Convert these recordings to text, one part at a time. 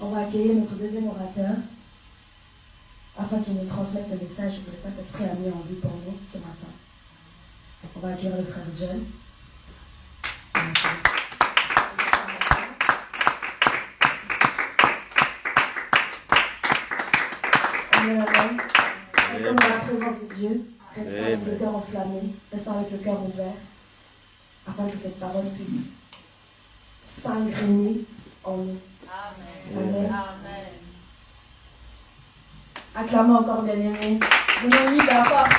On va accueillir notre deuxième orateur afin qu'il nous transmette le message que le Saint-Esprit a mis en vue pour nous ce matin. On va accueillir le frère John. Amen. Restons dans la présence de Dieu, restons avec le cœur enflammé, restons avec le cœur ouvert, afin que cette parole puisse s'ingréner en nous. Amen. Amen. Amen. Acclamons encore, bien-aimés. Donnons-lui de la force.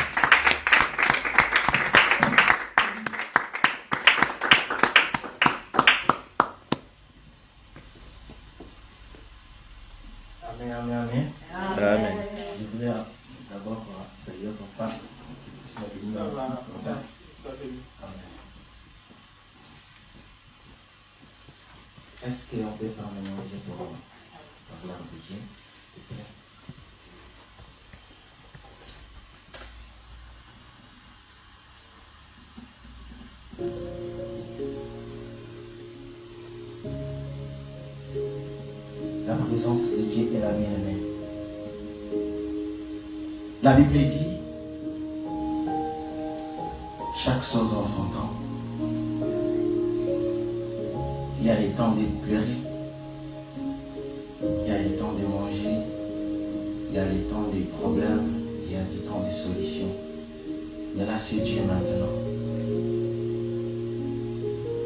Amen, amen, amen. Amen. Je voulais d'abord saluer ton papa qui puisse me bénir ici. Amen. Est-ce qu'on peut faire un mélange pour la gloire de Dieu, s'il te plaît? La présence de Dieu est la bien-aimée. La Bible dit, chaque chose en son temps. Il y a les temps de pleurer, il y a les temps de manger, il y a les temps des problèmes, il y a des temps de solutions. Mais là, c'est Dieu maintenant.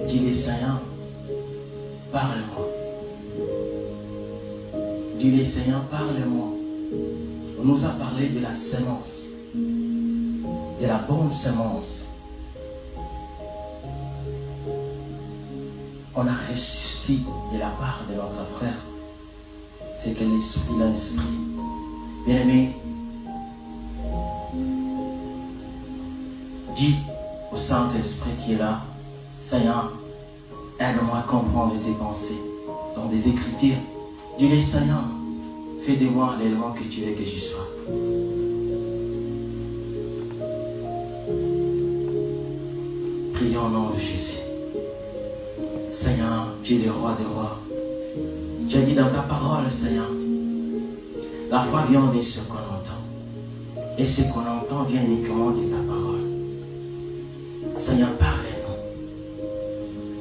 Dis-le, Seigneur, parle-moi. Dis-le, Seigneur, parle-moi. On nous a parlé de la sémence, de la bonne sémence. On a reçu de la part de notre frère ce que l'Esprit l'a inspiré. Bien-aimé, dis au Saint-Esprit qui est là, Seigneur, aide-moi à comprendre tes pensées dans des écritures. Dis-le, Seigneur, fais de moi l'élément que tu veux que je sois. Prions au nom de Jésus. Seigneur, tu es le roi des rois. Tu as dit dans ta parole, Seigneur, la foi vient de ce qu'on entend. Et ce qu'on entend vient uniquement de ta parole. Seigneur, parle-nous.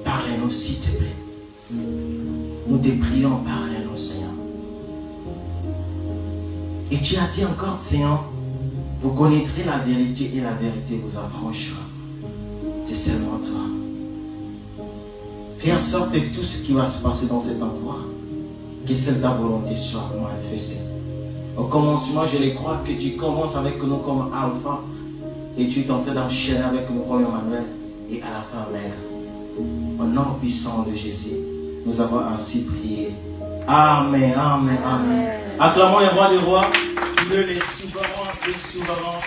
Parle-nous, s'il te plaît. Nous te prions, parle-nous, Seigneur. Et tu as dit encore, Seigneur, vous connaîtrez la vérité et la vérité vous affranchira. C'est seulement toi. Fais en sorte que tout ce qui va se passer dans cet endroit, que celle de ta volonté soit manifestée. Au commencement, je les crois que tu commences avec nous comme alpha et tu es en train d'enchaîner avec nous comme Emmanuel et à la fin maigre. Au nom puissant de Jésus, nous avons ainsi prié. Amen, amen, amen. Acclamons le roi des rois. Il est le souverain des souverains.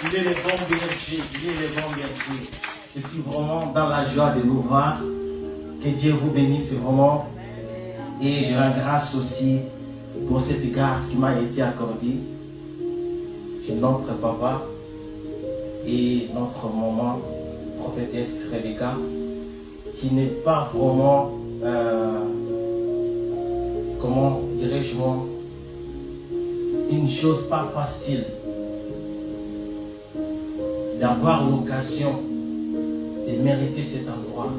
Il est le bon berger. Il est le bon berger. Je suis vraiment dans la joie de vous voir. Que Dieu vous bénisse vraiment. Et je rends grâce aussi pour cette grâce qui m'a été accordée. J'ai notre papa et notre maman, prophétesse Rebecca, qui n'est pas vraiment, comment dirais-je moi, une chose pas facile d'avoir l'occasion de mériter cet endroit.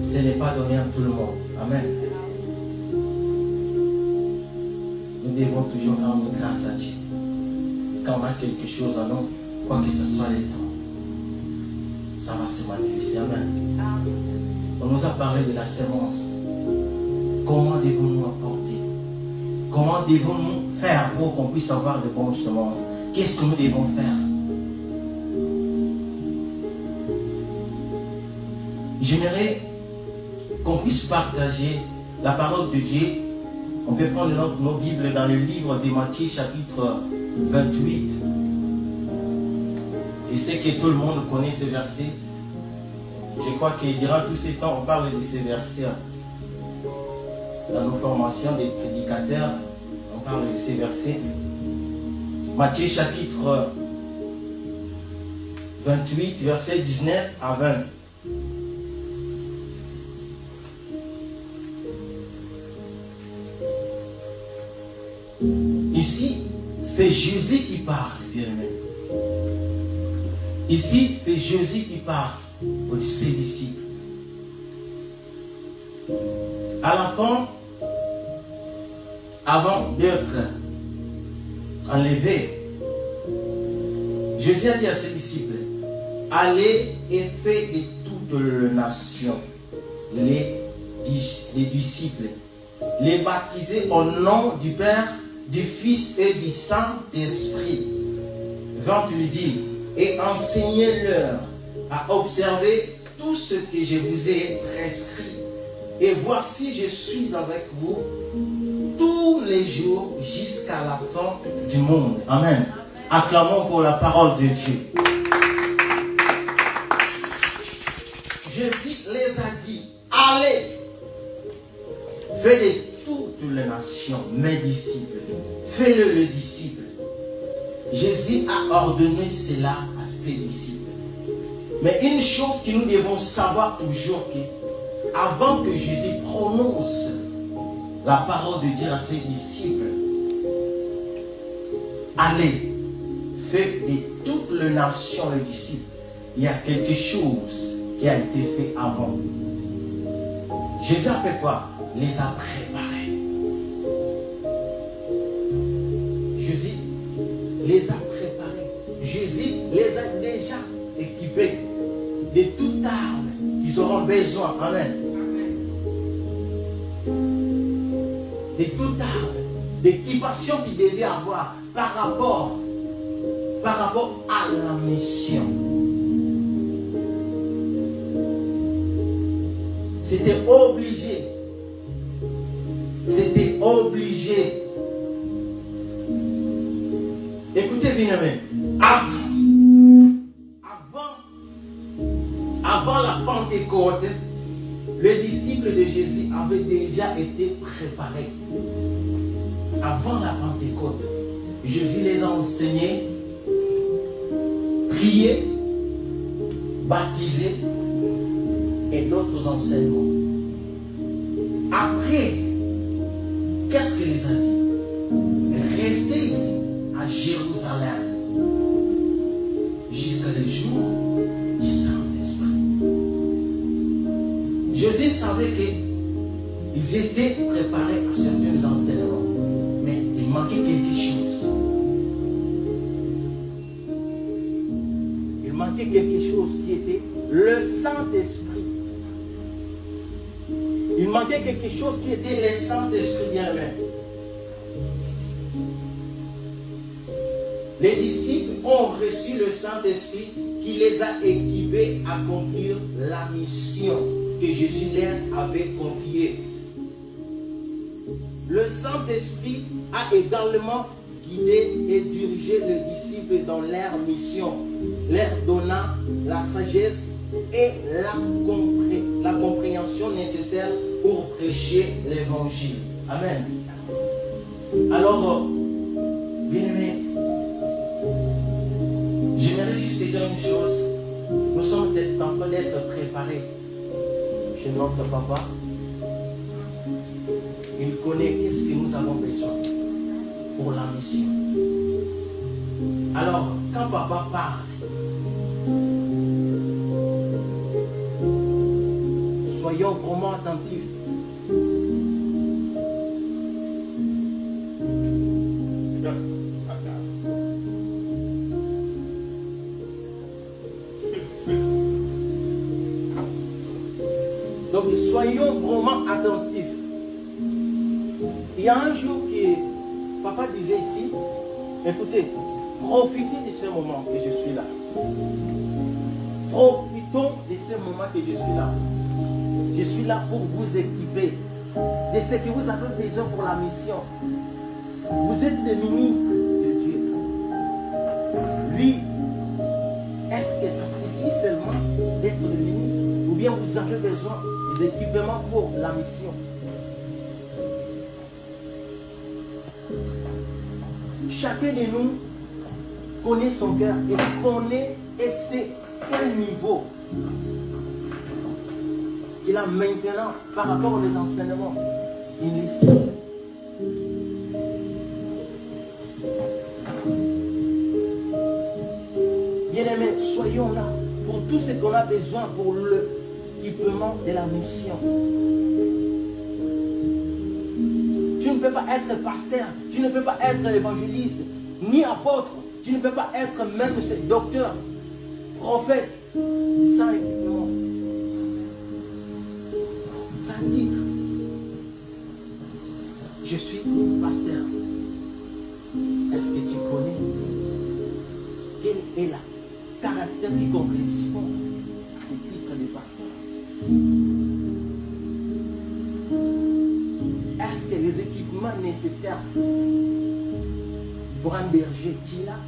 Ce n'est pas donné à tout le monde. Amen. Nous devons toujours rendre grâce à Dieu. Quand on a quelque chose à nous, quoi que ce soit les temps, ça va se manifester. Amen. On nous a parlé de la sémence. Comment devons-nous apporter? Comment devons-nous faire pour qu'on puisse avoir de bonnes semences? Qu'est-ce que nous devons faire? J'aimerais qu'on puisse partager la parole de Dieu. On peut prendre nos Bibles dans le livre de Matthieu chapitre 28. Je sais que tout le monde connaît ce verset. Je crois que durant tous ces temps, on parle de ces versets. Dans nos formations des prédicateurs, on parle de ces versets. Matthieu chapitre 28, verset 19 à 20. Ici, c'est Jésus qui parle, bien-aimé. Ici, c'est Jésus qui parle aux ses disciples. À la fin, avant d'être enlevé, Jésus a dit à ses disciples, allez et faites de toutes les nations les disciples, les baptisez au nom du Père, du Fils et du Saint-Esprit. 28 et enseignez-leur à observer tout ce que je vous ai prescrit. Et voici, je suis avec vous tous les jours jusqu'à la fin du monde. Amen. Acclamons pour la parole de Dieu. Jésus les a dit, allez, faites de toutes les nations mes disciples. Faites-le le disciple. Jésus a ordonné cela à ses disciples. Mais une chose que nous devons savoir toujours, que avant que Jésus prononce la parole de Dieu à ses disciples, allez, faites de toutes les nations les disciples, il y a quelque chose qui a été fait avant. Jésus a fait quoi? Les a préparés. Jésus les a préparés. Jésus les a déjà équipés de toute arme qu'ils auront besoin. Amen. De toute arme, d'équipation qu'ils devaient avoir par rapport à la mission. C'était obligé. C'était obligé. Écoutez bien, avant la Pentecôte, les disciples de Jésus avaient déjà été préparés. Avant la Pentecôte, Jésus les a enseignés, priés, baptisés et d'autres enseignements. Après, qu'est-ce qu'il les a dit? Restez ici à Jérusalem jusqu'à le jour du Saint-Esprit. Jésus savait qu'ils étaient préparés à certains enseignements, mais il manquait quelque chose. Il manquait quelque chose qui était le Saint-Esprit. Il manquait quelque chose qui était le Saint-Esprit bien-aimé. Les disciples ont reçu le Saint-Esprit qui les a équipés à accomplir la mission que Jésus leur avait confiée. Le Saint-Esprit a également guidé et dirigé les disciples dans leur mission, leur donnant la sagesse et la compréhension nécessaire pour prêcher l'évangile. Amen. Alors, bien-aimés, j'aimerais juste te dire une chose. Nous sommes en train d'être préparés chez notre papa. Il connaît qu'est-ce que nous avons besoin pour la mission. Alors, quand papa parle, soyons vraiment attentifs. Donc, soyons vraiment attentifs. Il y a un jour que papa disait ici, écoutez, profitez de ce moment que je suis là. Profitons de ce moment que je suis là. Je suis là pour vous équiper de ce que vous avez besoin pour la mission. Vous êtes des ministres de Dieu. Lui, est-ce que ça suffit seulement d'être le ministre? Ou bien vous avez besoin d'équipements pour la mission? Chacun de nous connaît son cœur et connaît et sait quel niveau il a maintenant par rapport aux enseignements. Il est tout ce qu'on a besoin pour l'équipement de la mission. Tu ne peux pas être pasteur, tu ne peux pas être évangéliste, ni apôtre, tu ne peux pas être même docteur, prophète, sans équipement, sans titre. Je suis pasteur. Est-ce que tu connais quel est le caractère qui correspond à ce titre de pasteur? Est-ce que les équipements nécessaires pour un berger, tu l'as?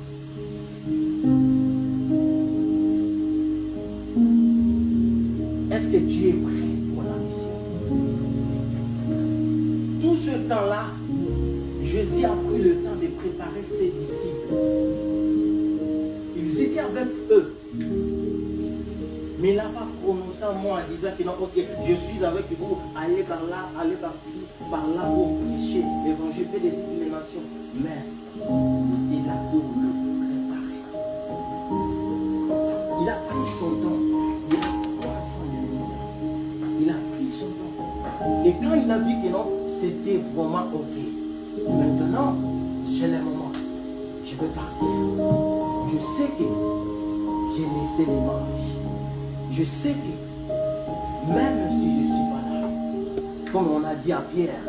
Est-ce que tu es prêt pour la mission? Tout ce temps-là, Jésus a pris le temps de préparer ses disciples. Ils étaient avec eux. Mais il n'a pas prononcé un mot en disant que non, ok, je suis avec vous, allez par là, allez par-ci, par-là pour prêcher l'évangile, fait de toutes les nations. Mais il a tout le préparé. Il a pris son temps. Il a 300 de ministère. Il a pris son temps. Et quand il a vu que non, c'était vraiment ok. Maintenant, c'est le moment. Je veux partir. Je sais que j'ai laissé les marches. Je sais que même si je ne suis pas là, comme on a dit à Pierre,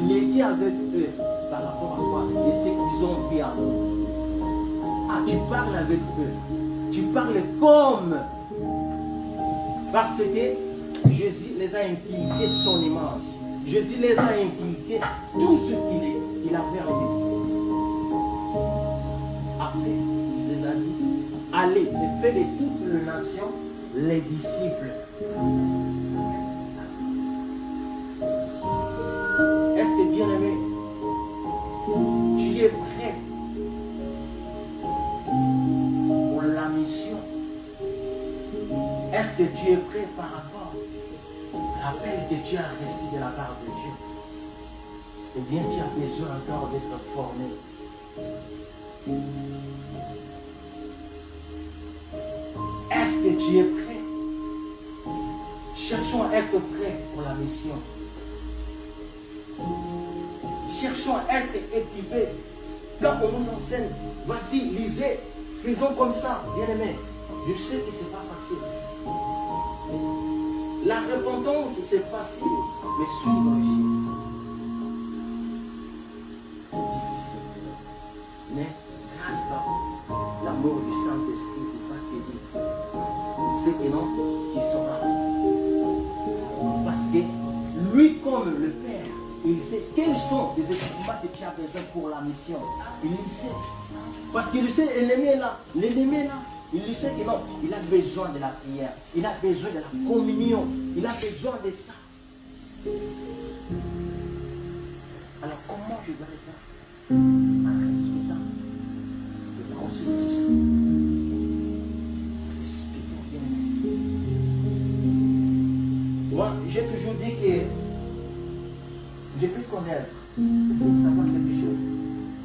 il était avec eux par rapport à quoi? Et ce qu'ils ont pris à eux. Ah, tu parles avec eux. Tu parles comme. Parce que Jésus les a inculqué son image. Jésus les a inculqué tout ce qu'il avait en lui. Après, il les a dit, allez et faites de toutes les nations les disciples. Est-ce que, bien aimé, tu es prêt pour la mission? Est-ce que tu es prêt par rapport à l'appel que tu as reçu de la part de Dieu? Eh bien, tu as besoin encore d'être formé. Est-ce que tu es prêt? Cherchons à être prêts pour la mission. Cherchons à être équipés. Quand on nous enseigne, vas-y, lisez, faisons comme ça, bien aimé. Je sais que ce n'est pas facile. La repentance, c'est facile, mais suivre Jésus, c'est difficile. Mais grâce à l'amour du Saint-Esprit, il va t'aider. Il sait que non, tu seras. Parce que lui, comme le Père, il sait quels sont les équipements que tu as besoin pour la mission. Il le sait. Parce qu'il sait, l'ennemi est là. L'ennemi est là. Il sait que non, il a besoin de la prière, il a besoin de la communion, il a besoin de ça. Alors comment je dois le faire? En respectant le processus. Respectons bien. Moi, j'ai toujours dit que je peux connaître, savoir quelque chose.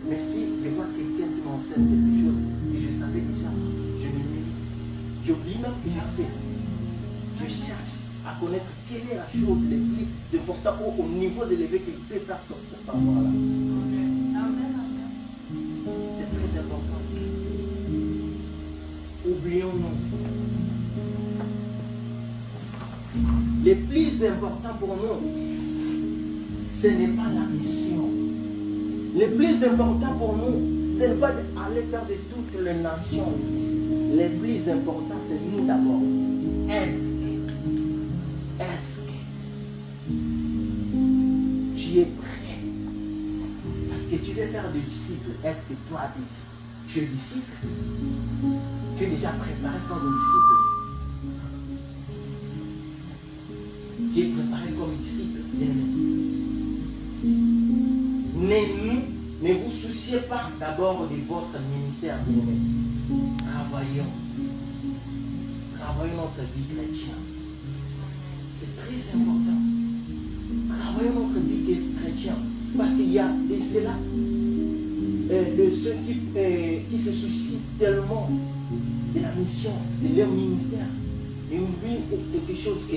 Mais si je vois quelqu'un qui m'enseigne quelque chose que je savais déjà, j'oublie même que je sais. Je cherche à connaître quelle est la chose la plus importante au niveau élevé qu'il peut faire sortir par rapport à là. C'est très important. Oublions-nous. Le plus important pour nous, ce n'est pas la mission. Le plus important pour nous, ce n'est pas d'aller faire de toutes les nations. Le plus important, c'est nous d'abord. Est-ce que tu es prêt? Parce que tu veux faire des disciples. Est-ce que toi, tu es disciple? Tu es déjà préparé comme disciple? Tu es préparé comme disciple? Ne vous souciez pas d'abord de votre ministère. Travaillons notre vie chrétienne. C'est très important. Travaillons notre vie chrétienne. Parce qu'il y a de cela, de ceux qui se soucient tellement de la mission, de leur ministère. Et oublie quelque chose que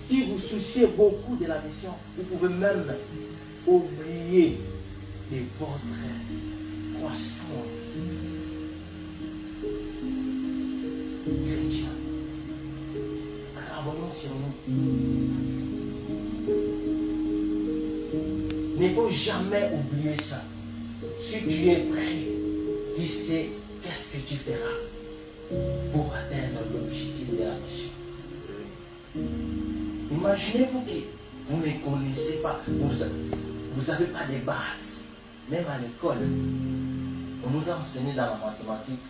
si vous souciez beaucoup de la mission, vous pouvez même oublier de votre croissance chrétienne. Travaillons sur nous. Il ne faut jamais oublier ça. Si tu es prêt, tu sais qu'est-ce que tu feras pour atteindre l'objectif de la mission. Imaginez-vous que vous ne connaissez pas, vous n'avez pas de base. Même à l'école, on nous a enseigné dans la mathématique,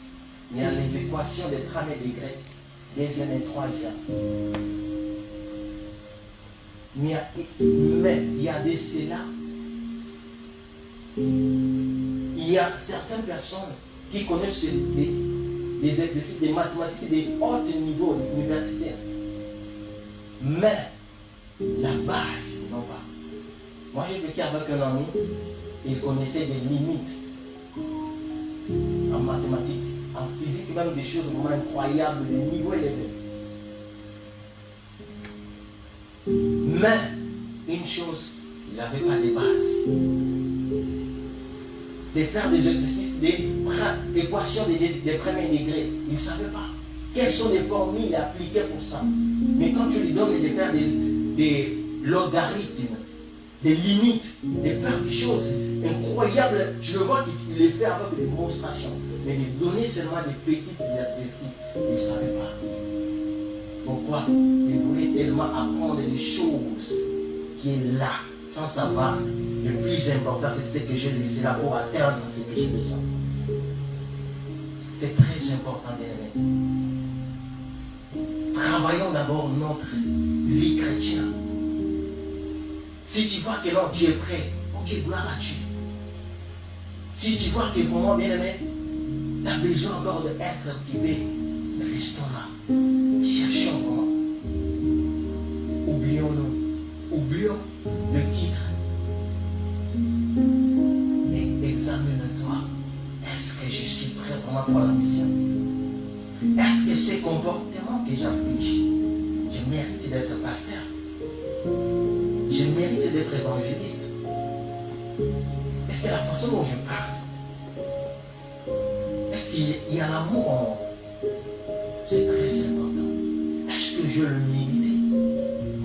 il y a les équations des 30 degrés, deuxième et troisième. Mais il y a de cela. Il y a certaines personnes qui connaissent les exercices de mathématiques de haut niveau universitaire. Mais la base, non pas. Moi, j'ai vécu avec un ami, il connaissait des limites en mathématiques, en physique, même des choses vraiment incroyables, des niveaux élevés. Mais, une chose, il n'avait pas de base. De faire des exercices d'équations des premiers degrés. Il ne savait pas quelles sont les formules appliquées pour ça. Mais quand tu lui donnes de faire des logarithmes, des limites, de faire des choses incroyables, je le vois qu'il les fait avec des démonstrations. Mais de donner seulement des petits exercices, il ne savait pas. Pourquoi? Il voulait tellement apprendre des choses qui est là, sans savoir. Le plus important, c'est ce que j'ai laissé là pour atteindre ce que j'ai besoin. C'est très important d'aimer. Travaillons d'abord notre vie chrétienne. Si tu vois que non, tu es prêt, ok, gloire à Dieu. Si tu vois que vraiment, bien aimé, tu as besoin encore d'être occupé, restons là. Cherchons vraiment. Oublions-nous. Oublions le titre. Et examine-toi. Est-ce que je suis prêt vraiment pour la mission? Est-ce que ces comportements que j'affiche, je mérite d'être pasteur? Je mérite d'être évangéliste? Est-ce que la façon dont je parle, est-ce qu'il y a l'amour en moi? C'est très important. Est-ce que je le mérite?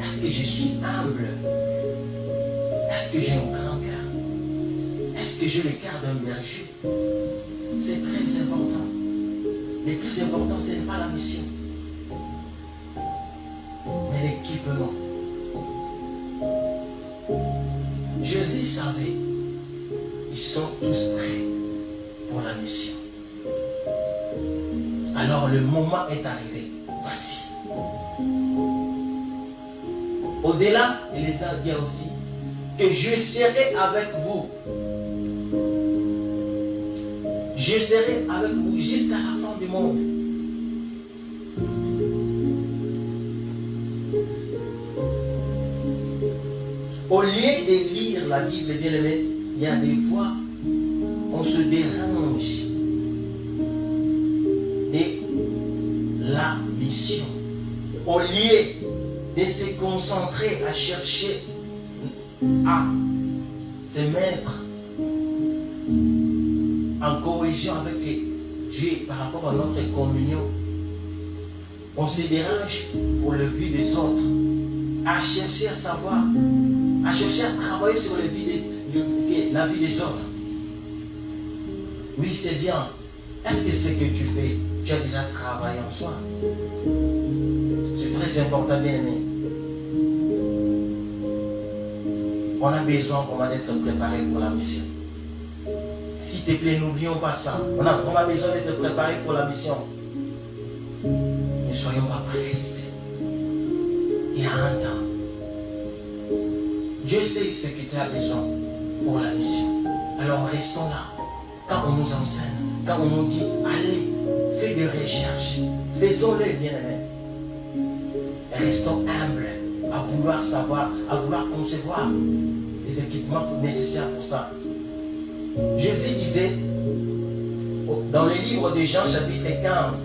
Est-ce que je suis humble? Est-ce que j'ai un grand cœur? Est-ce que j'ai le cœur d'un berger? C'est très important. Le plus important, ce n'est pas la mission, mais l'équipement. Jésus savait, ils sont tous prêts pour la mission. Alors le moment est arrivé. Voici. Au-delà, il les a dit aussi que je serai avec vous. Je serai avec vous jusqu'à la fin du monde. Au lieu de lire la Bible, bien aimé, il y a des fois, on se dérange de la mission. Au lieu de se concentrer à chercher à se mettre en cohésion avec Dieu par rapport à notre communion, on se dérange pour le vie des autres, à chercher à savoir, à chercher à travailler sur la vie des autres. Oui, c'est bien. Est-ce que ce que tu fais, tu as déjà travaillé en soi? C'est très important, bien aimé. On a besoin vraiment d'être préparé pour la mission. S'il te plaît, n'oublions pas ça. On a vraiment besoin d'être préparé pour la mission. Ne soyons pas pressés. Il y a un temps. Dieu sait ce que tu as besoin pour la mission. Alors restons là. Quand on nous enseigne, quand on nous dit, allez, fais des recherches, faisons-les, bien aimés. Restons humbles à vouloir savoir, à vouloir concevoir les équipements nécessaires pour ça. Jésus disait Dans le livre de Jean chapitre 15,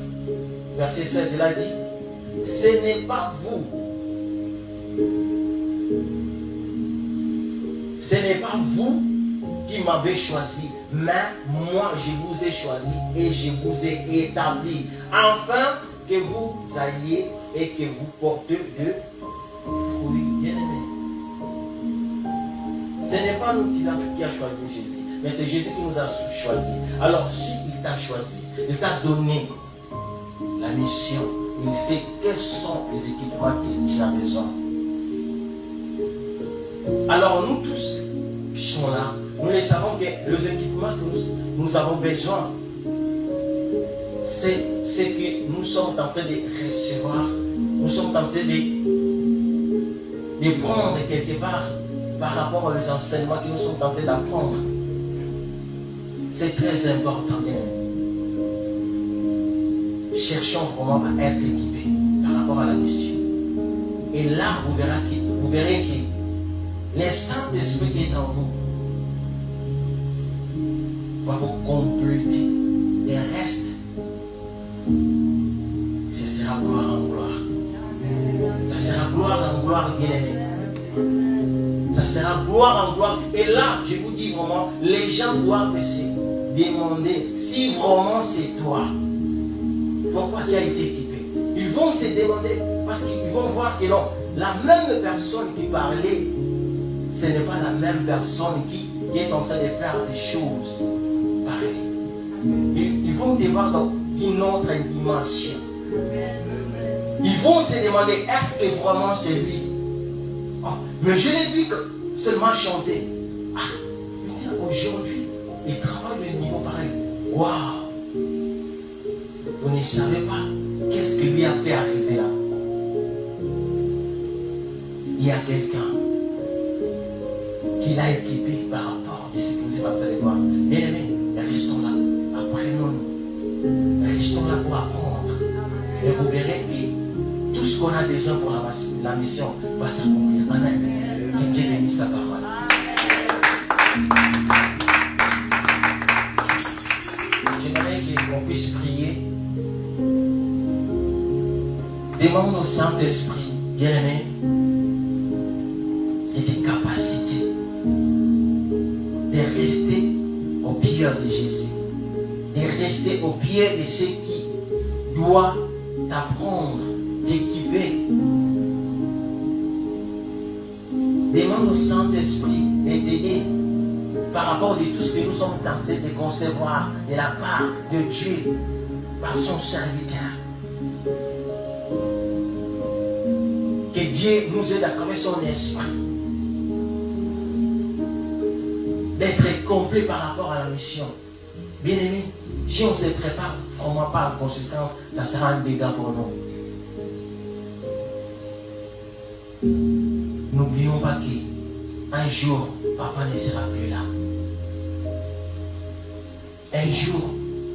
verset 16, il a dit, ce n'est pas vous. Ce n'est pas vous qui m'avez choisi, mais moi je vous ai choisi et je vous ai établi, afin que vous alliez et que vous portez de fruits. Bien-aimés, ce n'est pas nous qui a choisi Jésus, mais c'est Jésus qui nous a choisi. Alors s'il t'a choisi, il t'a donné la mission, il sait quels sont les équipements que tu as besoin. Alors nous tous qui sommes là, nous les savons que les équipements que nous avons besoin, c'est ce que nous sommes en train de recevoir, nous sommes en train de prendre quelque part par rapport aux enseignements que nous sommes en train d'apprendre. C'est très important. Cherchons vraiment à être équipés par rapport à la mission. Et là, vous verrez que le Saint-Esprit qui est en vous va vous compléter. Le reste, ce sera gloire en gloire. Ça sera gloire en gloire, bien-aimé. Ça sera gloire en gloire. Et là, je vous dis vraiment, les gens doivent se demander si vraiment c'est toi. Pourquoi tu as été équipé? Ils vont se demander parce qu'ils vont voir que non, la même personne qui parlait, ce n'est pas la même personne qui est en train de faire des choses pareilles. Ils vont te voir dans une autre dimension. Ils vont se demander, est-ce que vraiment c'est lui? Oh, mais je l'ai vu seulement chanter. Ah, mais aujourd'hui, il travaille de niveau pareil. Waouh! Vous ne savez pas qu'est-ce que lui a fait arriver là. Il y a quelqu'un qui l'a équipé par rapport à ce que vous êtes en train de voir. Bien aimés, restons là, apprenons-nous. Restons là pour apprendre. Et vous verrez que tout ce qu'on a besoin pour la mission va s'accomplir. Amen. Que Dieu bénisse sa parole. J'aimerais qu'on puisse prier. Demande au Saint-Esprit, bien-aimé, et des capacités de rester au pied de Jésus, de rester au pied de ceux qui doivent t'apprendre, t'équiper. Demande au Saint-Esprit de t'aider par rapport à tout ce que nous sommes tentés de concevoir de la part de Dieu par son serviteur. Que Dieu nous aide à travers son esprit d'être complet par rapport à la mission. Bien aimé, si on ne se prépare vraiment pas en conséquence, ça sera un dégât pour nous. N'oublions pas qu'un jour, papa ne sera plus là. Un jour,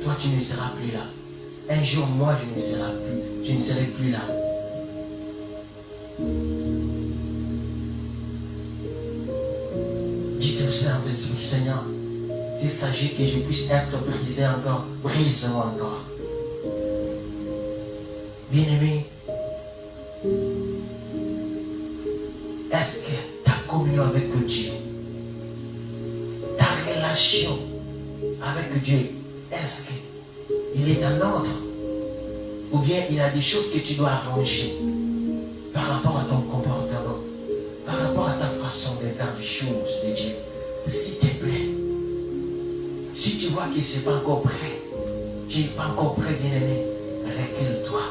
toi tu ne seras plus là. Un jour, moi je ne serai plus là. Dites au Saint-Esprit, Seigneur, s'il s'agit que je puisse être brisé encore, brise-moi encore. Bien-aimé, est-ce que ta communion avec Dieu, ta relation avec Dieu, est-ce qu'il est un ordre? Ou bien il y a des choses que tu dois arranger par rapport à ton comportement, par rapport à ta façon de faire des choses de Dieu? S'il te plaît, si tu vois que ce n'est pas encore prêt, tu n'es pas encore prêt, bien-aimé, recule-toi.